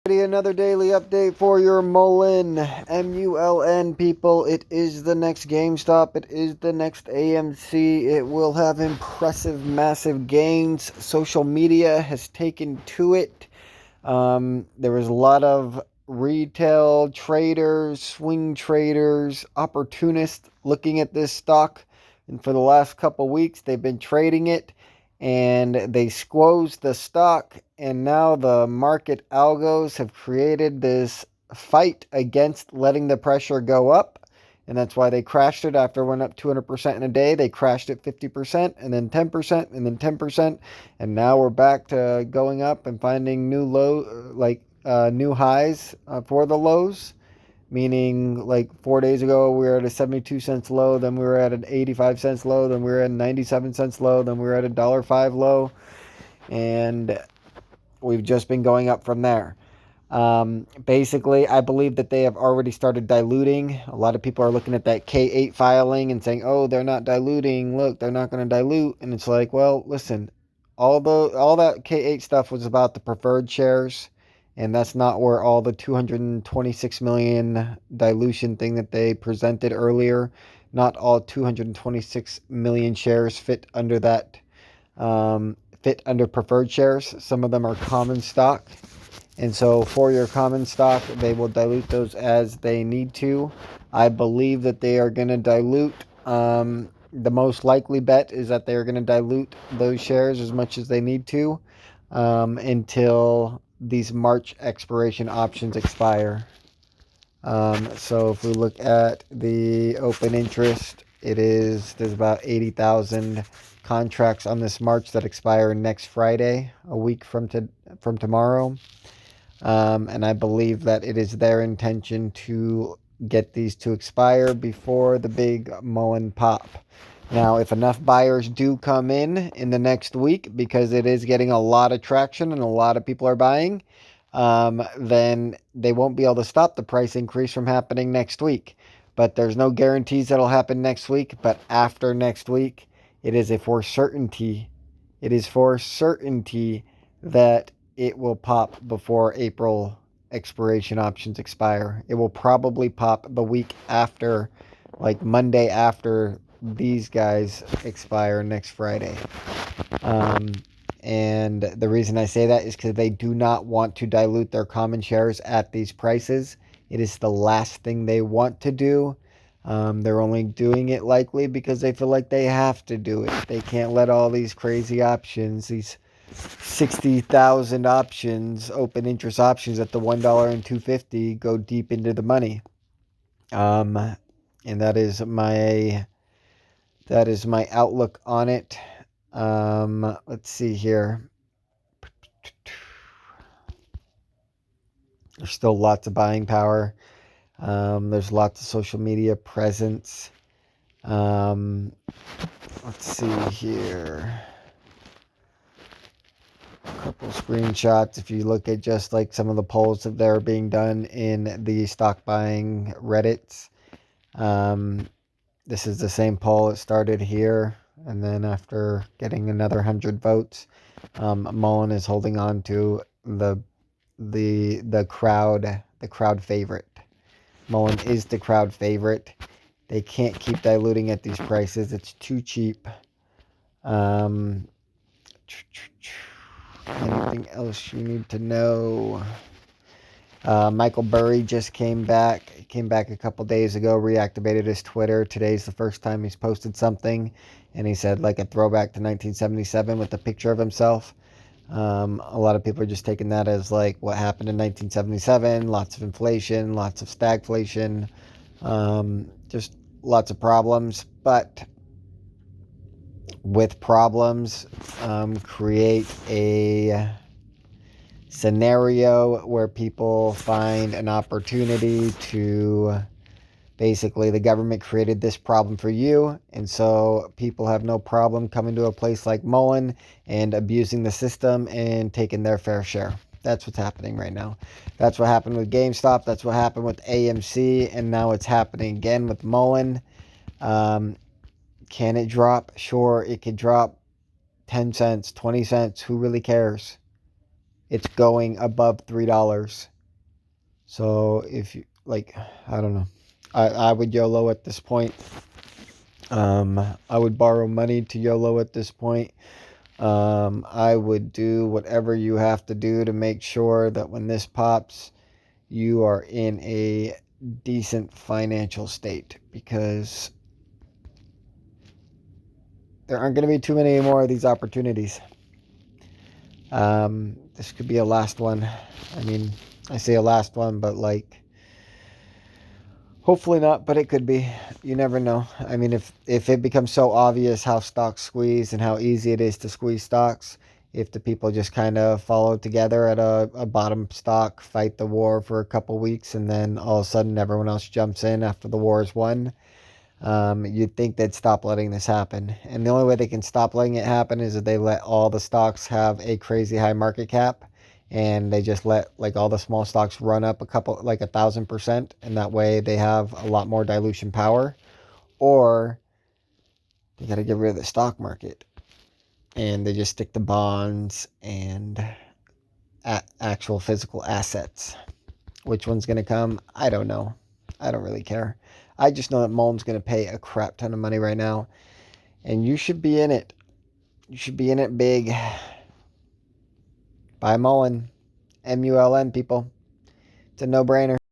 Another daily update for your MULN, MULN people. It is the next GameStop. It is the next AMC. It will have impressive, massive gains. Social media has taken to it. There was a lot of retail traders, swing traders, opportunists looking at this stock. And for the last couple weeks, they've been trading it and they squoze the stock. And now the market algos have created this fight against letting the pressure go up. And that's why they crashed it after it went up 200% in a day. They crashed it 50% and then 10% and then 10%. And now we're back to going up and finding new new highs for the lows. Meaning, like 4 days ago, we were at a 72 cents low, then we were at an 85 cents low, then we were at a 97 cents low, then we were at a $1.05 low, and we've just been going up from there. Basically, I believe that they have already started diluting. A lot of people are looking at that K8 filing and saying, oh, they're not diluting. Look, they're not going to dilute. And it's like, well, listen, all that K8 stuff was about the preferred shares. And that's not where all the 226 million dilution thing that they presented earlier. Not all 226 million shares fit under that, fit under preferred shares. Some of them are common stock. And so for your common stock, they will dilute those as they need to. I believe that they are going to dilute. The most likely bet is that they are going to dilute those shares as much as they need to until these March expiration options expire. So if we look at the open interest, there's about 80,000 contracts on this March that expire next Friday, a week from tomorrow. And I believe that it is their intention to get these to expire before the big MULN pop. Now, if enough buyers do come in the next week, because it is getting a lot of traction and a lot of people are buying, then they won't be able to stop the price increase from happening next week. But there's no guarantees that'll happen next week. But after next week, it is for certainty. It is for certainty that it will pop before April expiration options expire. It will probably pop the week after, like Monday after these guys expire next Friday. And the reason I say that is because they do not want to dilute their common shares at these prices. It is the last thing they want to do. They're only doing it likely because they feel like they have to do it. They can't let all these crazy options, these 60,000 options, open interest options at the $1 and $2.50 go deep into the money. And that is my outlook on it. Let's see here. There's still lots of buying power. There's lots of social media presence. Let's see here. A couple screenshots. If you look at just like some of the polls that are being done in the stock buying Reddits, this is the same poll. It started here, and then after getting another 100 votes, MULN is holding on to the crowd favorite. MULN is the crowd favorite. They can't keep diluting at these prices. It's too cheap. Anything else you need to know? Michael Burry just came back. He came back a couple days ago, reactivated his Twitter. Today's the first time he's posted something. And he said, like a throwback to 1977 with a picture of himself. A lot of people are just taking that as like what happened in 1977. Lots of inflation, lots of stagflation, just lots of problems. But with problems, create a scenario where people find an opportunity to basically, the government created this problem for you, and so people have no problem coming to a place like MULN and abusing the system and taking their fair share. That's what's happening right now. That's what happened with GameStop. That's what happened with AMC, and now it's happening again with MULN. Can it drop? Sure, it could drop 10 cents, 20 cents. Who really cares? It's going above $3. So if you like, I don't know. I would YOLO at this point. I would borrow money to YOLO at this point. I would do whatever you have to do to make sure that when this pops, you are in a decent financial state, because there aren't going to be too many more of these opportunities. This could be a last one. I mean, I say a last one, but like, hopefully not, but it could be. You never know. I mean, if it becomes so obvious how stocks squeeze and how easy it is to squeeze stocks, if the people just kind of follow together at a bottom stock, fight the war for a couple weeks, and then all of a sudden everyone else jumps in after the war is won, you'd think they'd stop letting this happen. And the only way they can stop letting it happen is if they let all the stocks have a crazy high market cap, and they just let like all the small stocks run up a couple, like 1,000%, and that way they have a lot more dilution power. Or they got to get rid of the stock market and they just stick to bonds and actual physical assets. Which one's going to come? I don't know. I don't really care. I just know that MULN's going to pay a crap ton of money right now, and you should be in it. You should be in it big. Buy MULN. MULN, people. It's a no-brainer.